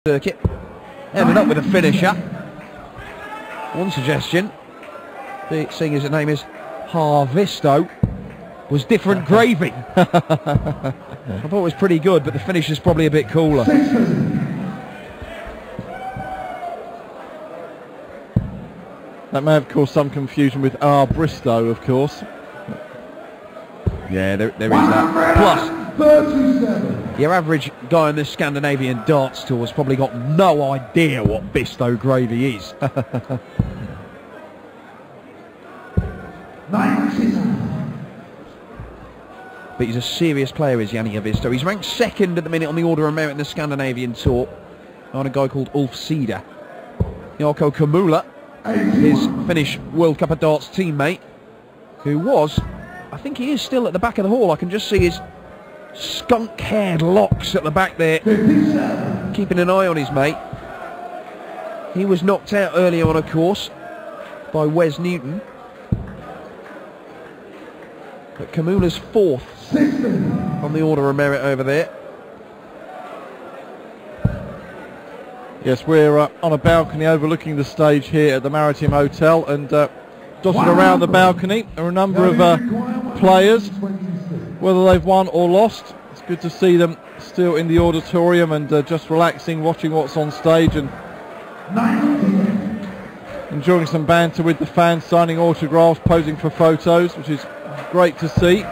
circuit. Ended up with a finisher. One suggestion, seeing as the name is Haavisto, was different gravy. I thought it was pretty good, but the finish is probably a bit cooler. That may have caused some confusion with Bristow, of course. Yeah, there is that. Plus, 37. Your average guy on this Scandinavian darts tour has probably got no idea what Bisto gravy is. 99. But he's a serious player, is Jani Haavisto. He's ranked second at the minute on the Order of Merit in the Scandinavian tour, on a guy called Ulf Sida. Jarkko Kamula, his Finnish World Cup of Darts teammate, who was, I think he is still at the back of the hall. I can just see his skunk-haired locks at the back there, 57. keeping an eye on his mate. He was knocked out earlier on, of course, by Wes Newton. But Kamula's fourth 60. on the Order of Merit over there. Yes, we're on a balcony overlooking the stage here at the Maritime Hotel, and dotted around the balcony are a number of players, whether they've won or lost. It's good to see them still in the auditorium and just relaxing, watching what's on stage and enjoying some banter with the fans, signing autographs, posing for photos, which is great to see,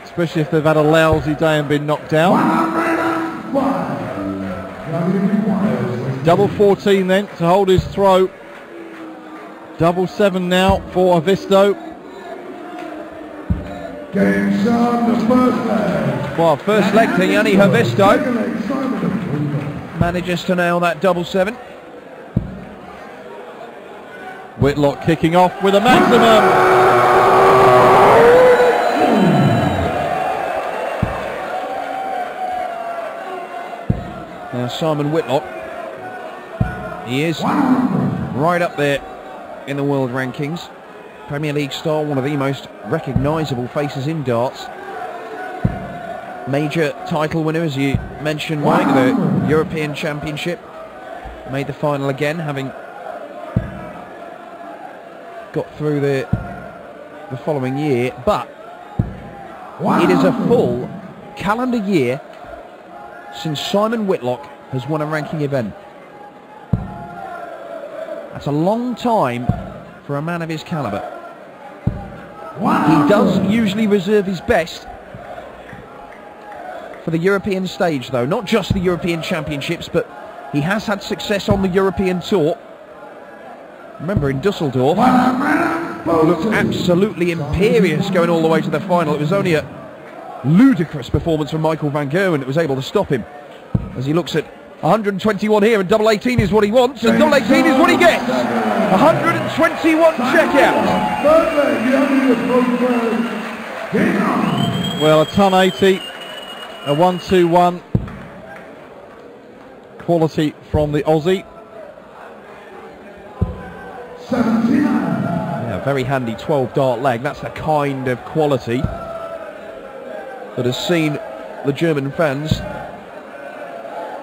especially if they've had a lousy day and been knocked out. Double 14 then to hold his throw. Double 7 now for Haavisto. Game shot, the first leg. Well, first leg to Jani Haavisto. Manages to nail that double 7. Whitlock kicking off with a maximum. Now Simon Whitlock, he is right up there in the world rankings. Premier League star, one of the most recognisable faces in darts. Major title winner, as you mentioned, Mike, the European Championship. Made the final again, having got through the following year. But it is a full calendar year since Simon Whitlock has won a ranking event. That's a long time for a man of his calibre. He does usually reserve his best for the European stage, though. Not just the European Championships, but he has had success on the European Tour. Remember, in Dusseldorf, looked absolutely imperious going all the way to the final. It was only a ludicrous performance from Michael van Gerwen that was able to stop him, as he looks at 121 here, and double 18 is what he wants, and double 18 is what he gets. 121 checkout. Well, a ton 80, a 1-2-1. Quality from the Aussie. 79. Yeah, very handy 12 dart leg. That's the kind of quality that has seen the German fans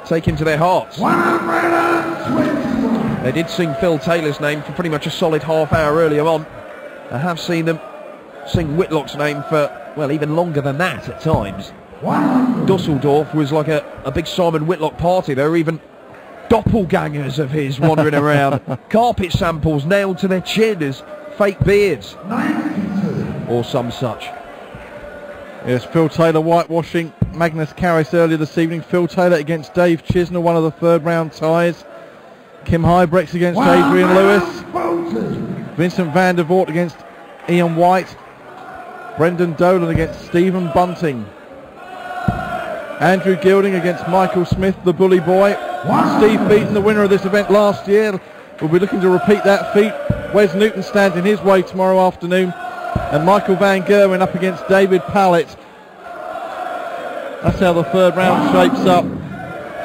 take him to their hearts. 121. They did sing Phil Taylor's name for pretty much a solid half hour earlier on. I have seen them sing Whitlock's name for, well, even longer than that at times. 100. Dusseldorf was like a big Simon Whitlock party. There were even doppelgangers of his wandering around. Carpet samples nailed to their chin as fake beards. 92. Or some such. Yes, Phil Taylor whitewashing Magnus Carris earlier this evening. Phil Taylor against Dave Chisnell, one of the third round ties. Kim Hybrex against Adrian Lewis. Vincent van der Voort against Ian White. Brendan Dolan against Stephen Bunting. Andrew Gilding against Michael Smith, the bully boy. Steve Beaton, the winner of this event last year, will be looking to repeat that feat. Wes Newton stands in his way tomorrow afternoon. And Michael van Gerwen up against David Pallett. That's how the third round shapes up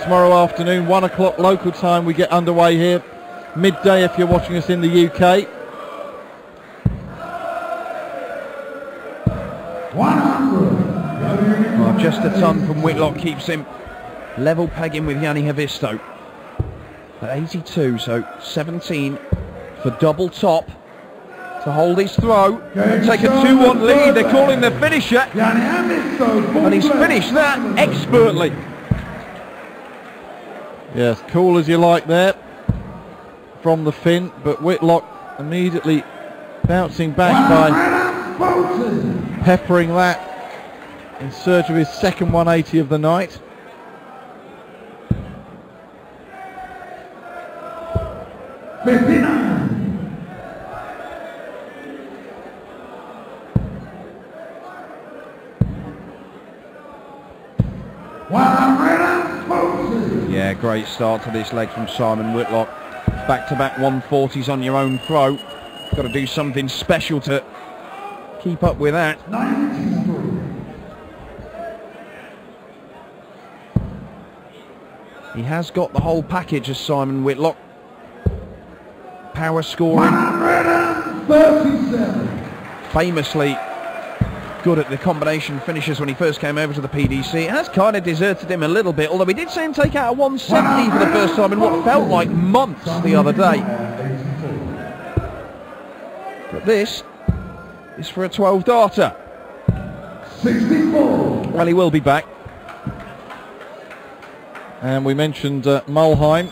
tomorrow afternoon. 1 o'clock local time we get underway here. Midday if you're watching us in the UK. 100. Well, just a ton from Whitlock keeps him level pegging with Jani Haavisto. at 82, so 17 for double top to hold his throw and take a 2-1 lead. They're calling the finisher, Jani Haavisto, and he's finished that expertly. Yes, cool as you like there from the fin, but Whitlock immediately bouncing back by peppering that in search of his second 180 of the night. Yeah, great start to this leg from Simon Whitlock. Back-to-back 140s on your own throw. Got to do something special to keep up with that. He has got the whole package as Simon Whitlock. Power scoring. 137. Famously good at the combination finishes when he first came over to the PDC. It has kind of deserted him a little bit, although we did see him take out a 170 for the first time in what felt like months the other day. But this is for a 12-darter. 64. Well, he will be back. And we mentioned Mulheim,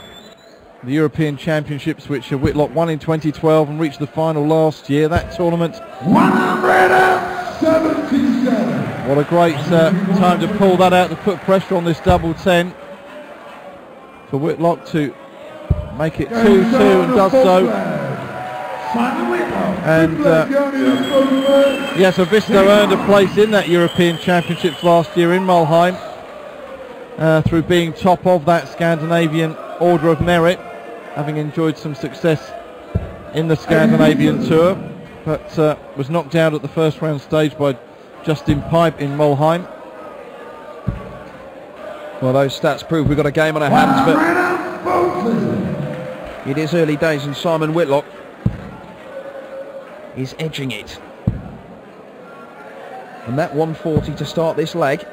the European Championships, which Whitlock won in 2012 and reached the final last year. That tournament, 177. what a great time to pull that out to put pressure on this double 10 for Whitlock to make it 2-2, and does so. And yes, Haavisto earned a place in that European Championships last year in Mulheim through being top of that Scandinavian Order of Merit, having enjoyed some success in the Scandinavian Tour, but was knocked out at the first round stage by Justin Pipe in Mulheim. Well, those stats prove we've got a game on our hands, but it is early days, and Simon Whitlock is edging it. And that 140 to start this leg,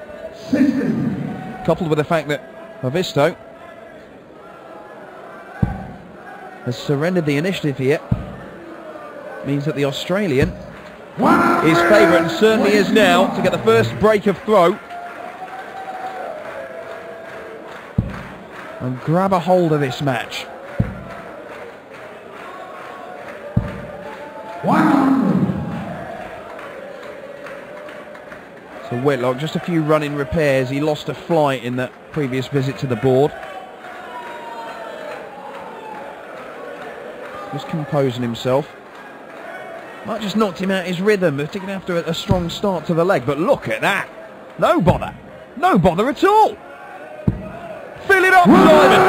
coupled with the fact that Haavisto has surrendered the initiative here, means that the Australian is favourite, and certainly is now, to get the first break of throw and grab a hold of this match. 100. So Whitlock, just a few running repairs. He lost a flight in that previous visit to the board. Just composing himself. Might just knocked him out his rhythm, particularly after a strong start to the leg. But look at that. No bother. No bother at all. Fill it up, Simon.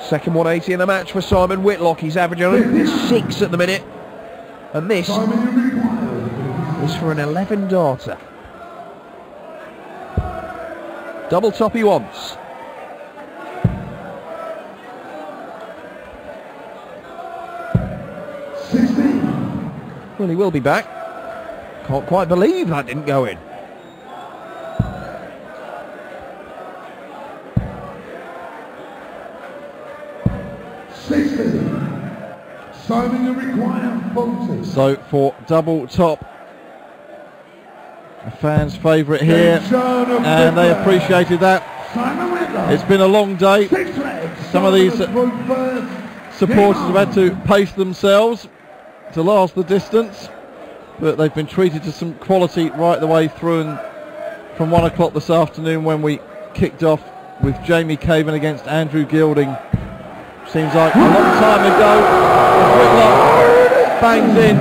Second 180 in the match for Simon Whitlock. He's averaging 6 at the minute. And this is for an 11-darter. Double top he wants. Well, he will be back. Can't quite believe that didn't go in. Simon, you require 40. So for double top, a fan's favourite here, and they appreciated that. It's been a long day. Some of these supporters have had to pace themselves to last the distance, but they've been treated to some quality right the way through, and from 1 o'clock this afternoon when we kicked off with Jamie Caven against Andrew Gilding. Seems like a long time ago. Whitlock bangs in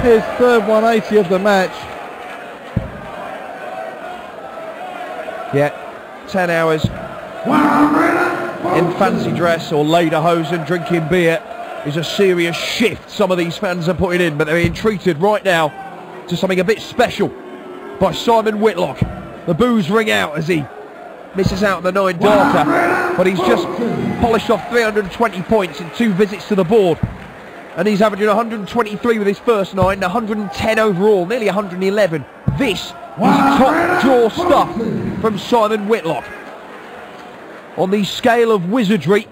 his third 180 of the match. Yeah, 10 hours in fancy dress or lederhosen drinking beer is a serious shift some of these fans are putting in, but they're being treated right now to something a bit special by Simon Whitlock. The boos ring out as he misses out on the 9-darter, but he's just polished off 320 points in 2 visits to the board, and he's averaging 123 with his first 9 and 110 overall, nearly 111 This is top jaw stuff from Simon Whitlock. On the scale of wizardry,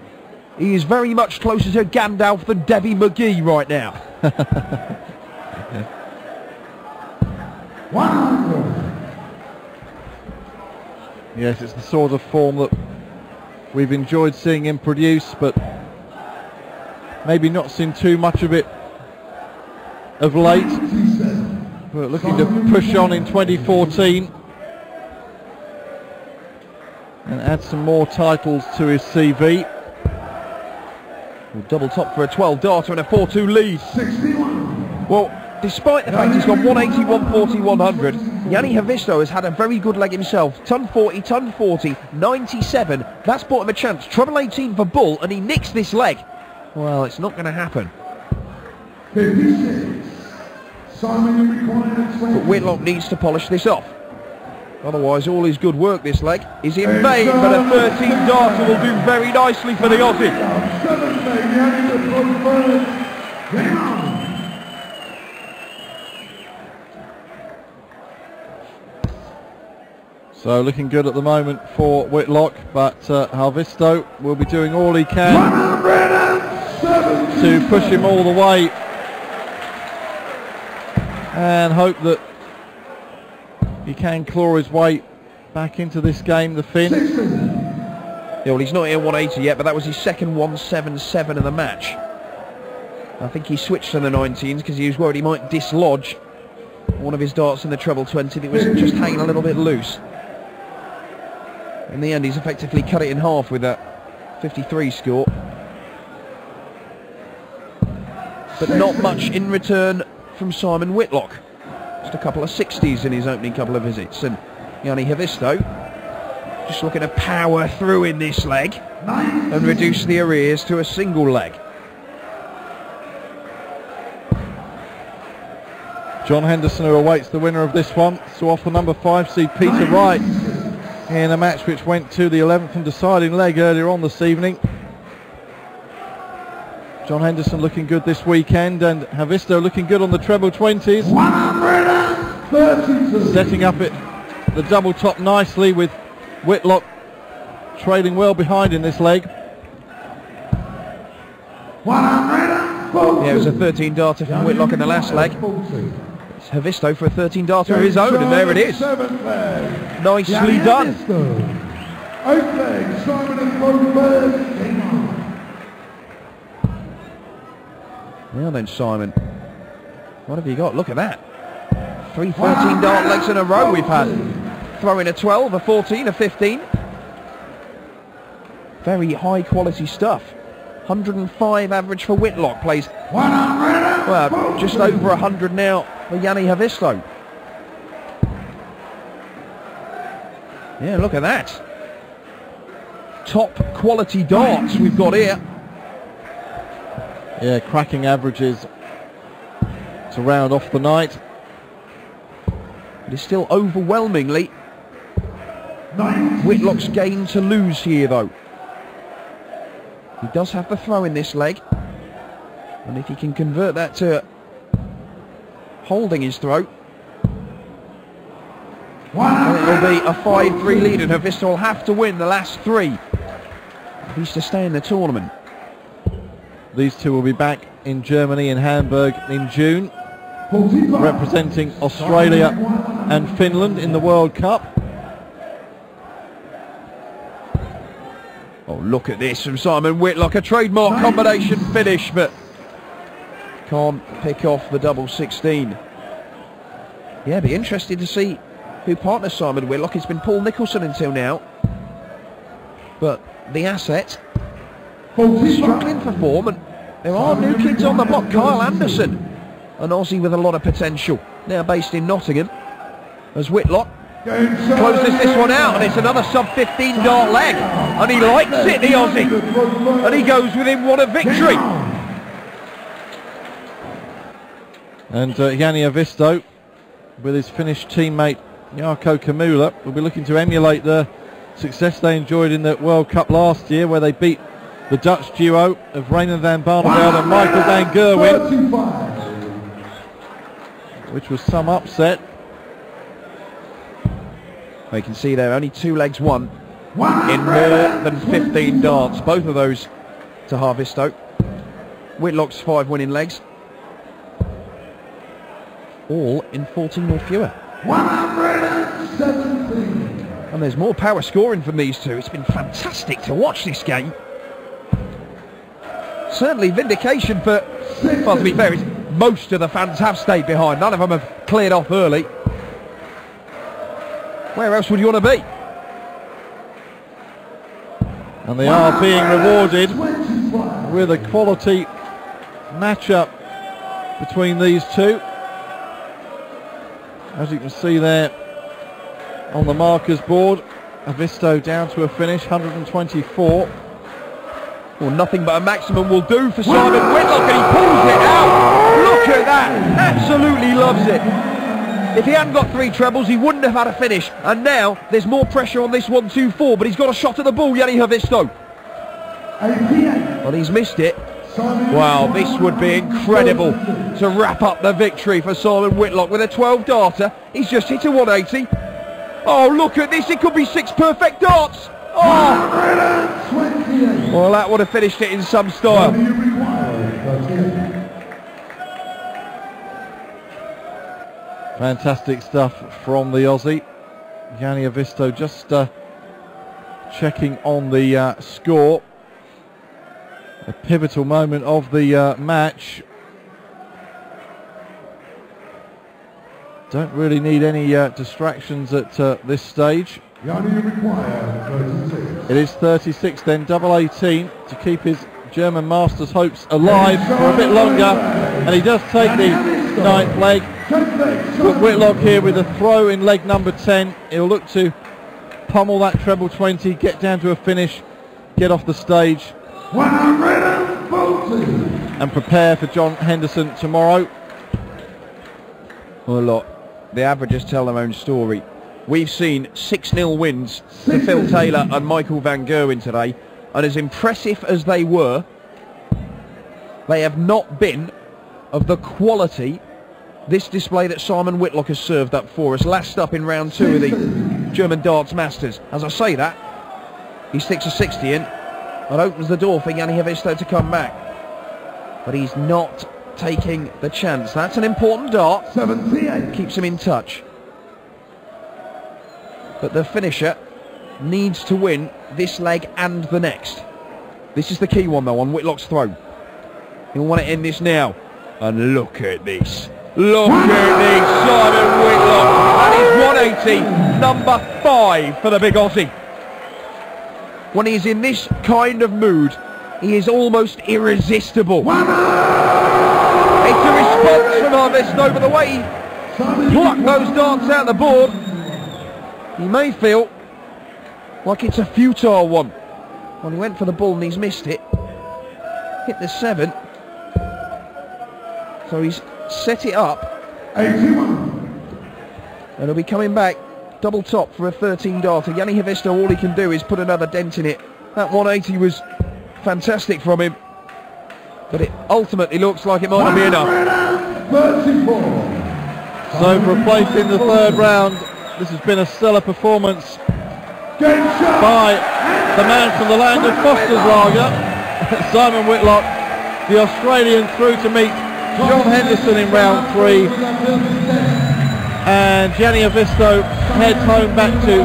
he is very much closer to Gandalf than Debbie McGee right now. 100. Yes, it's the sort of form that we've enjoyed seeing him produce, but maybe not seen too much of it of late. But looking to push on in 2014 and add some more titles to his CV. Double top for a 12 darter and a 4-2 lead. 61. Well, despite the fact he's gone 180, 140, 100, Jani Haavisto has had a very good leg himself. Ton 40, ton 40, 97. That's bought him a chance. Treble 18 for Bull, and he nicks this leg. Well, it's not going to happen. 56. Simon required 20. But Whitlock needs to polish this off. Otherwise, all his good work this leg is in vain, but a 13 darter will do very nicely for the Aussie. 7 Jani to pull first. Game on. So looking good at the moment for Whitlock, but Haavisto will be doing all he can to push him all the way and hope that he can claw his way back into this game, the Finn. Yeah, well, he's not here 180 yet, but that was his second 177 of the match. I think he switched to the 19s because he was worried he might dislodge one of his darts in the treble 20 that was just hanging a little bit loose. In the end, he's effectively cut it in half with that 53 score. But not much in return from Simon Whitlock. Just a couple of 60s in his opening couple of visits. And Jani Haavisto just looking to power through in this leg and reduce the arrears to a single leg. John Henderson, who awaits the winner of this one, so off the number 5 seed Peter Wright in a match which went to the 11th and deciding leg earlier on this evening. John Henderson looking good this weekend, and Haavisto looking good on the treble 20s. 132. Setting up the double top nicely, with Whitlock trailing well behind in this leg. 140. Yeah, it was a 13 darter from Whitlock in the last leg. It's Haavisto for a 13 darter of his own, and there it is. Nicely done. Now then, Simon, what have you got? Look at that. 3 13 dart legs in a row we've had. Throwing a 12, a 14, a 15. Very high quality stuff. 105 average for Whitlock, plays well, just over 100 now for Jani Haavisto. Yeah, look at that. Top quality darts we've got here. Yeah, cracking averages to round off the night. It is still overwhelmingly Whitlock's game to lose here, though. He does have the throw in this leg, and if he can convert that to holding his throw, then it'll be a 5-3 lead, and Haavisto will have to win the last 3 if he's to stay in the tournament. These two will be back in Germany, in Hamburg in June, representing Australia and Finland in the World Cup. Oh, look at this from Simon Whitlock, a trademark combination finish, but can't pick off the double 16. Yeah, be interested to see who partners Simon Whitlock. It's been Paul Nicholson until now, but the asset struggling for form, and there are new kids on the block. Kyle Anderson, an Aussie with a lot of potential, now based in Nottingham, as Whitlock closes this one out, and it's another sub-15 dart leg, and he likes it, the Aussie, and he goes within one of victory. And Jani Haavisto, with his Finnish teammate Jarkko Kamula, will be looking to emulate the success they enjoyed in the World Cup last year, where they beat the Dutch duo of Raymond van Barneveld and Michael van Gerwen, which was some upset. You can see there, only 2 legs won in more than 15 darts. Both of those to Haavisto. Whitlock's 5 winning legs. All in 14 or fewer. 117. And there's more power scoring from these two. It's been fantastic to watch this game. Certainly vindication for, well, to be fair, most of the fans have stayed behind. None of them have cleared off early. Where else would you want to be? And they are being rewarded with a quality matchup between these two. As you can see there on the markers board, Haavisto down to a finish, 124. Well, nothing but a maximum will do for Simon Whitlock, and he pulls it out. Look at that, absolutely loves it. If he hadn't got 3 trebles, he wouldn't have had a finish. And now there's more pressure on this 1-2-4, but he's got a shot at the ball, Jani Haavisto. Well, he's missed it. Wow, this would be incredible to wrap up the victory for Simon Whitlock with a 12-darter. He's just hit a 180. Oh, look at this, it could be 6 perfect darts. Oh! Well, that would have finished it in some style. Fantastic stuff from the Aussie. Jani Haavisto just checking on the score. A pivotal moment of the match. Don't really need any distractions at this stage. It is 36 then, double 18 to keep his German Masters hopes alive for a bit longer. And he does take the 9th leg. But Whitlock here with a throw in leg number 10. He'll look to pummel that treble 20, get down to a finish, get off the stage, 140. and prepare for John Henderson tomorrow. Well, look, the averages tell their own story. We've seen 6-0 wins to Phil Taylor and Michael van Gerwen today, and as impressive as they were, they have not been of the quality this display that Simon Whitlock has served up for us. Last up in round 2 of the German Darts Masters. As I say that, he sticks a 60 in and opens the door for Jani Haavisto to come back. But he's not taking the chance. That's an important dart. 78. Keeps him in touch. But the finisher needs to win this leg and the next. This is the key one though, on Whitlock's throw. He'll want to end this now. And look at this. Look at this, Simon Whitlock. That is 180, number 5 for the big Aussie. When he's in this kind of mood, he is almost irresistible. It's a response from Haavisto, but the way he plucked those darts out the board, he may feel like it's a futile one. Well, he went for the ball and he's missed it. Hit the 7. So he's set it up. 81. And he'll be coming back double top for a 13-darter. Jani Haavisto, all he can do is put another dent in it. That 180 was fantastic from him, but it ultimately looks like it might not be enough. 34. So for a place in the 3rd round, this has been a stellar performance by the man from the land of Foster's Lager, Simon Whitlock, the Australian, through to meet John Henderson in round 3, and Jani Haavisto heads home back to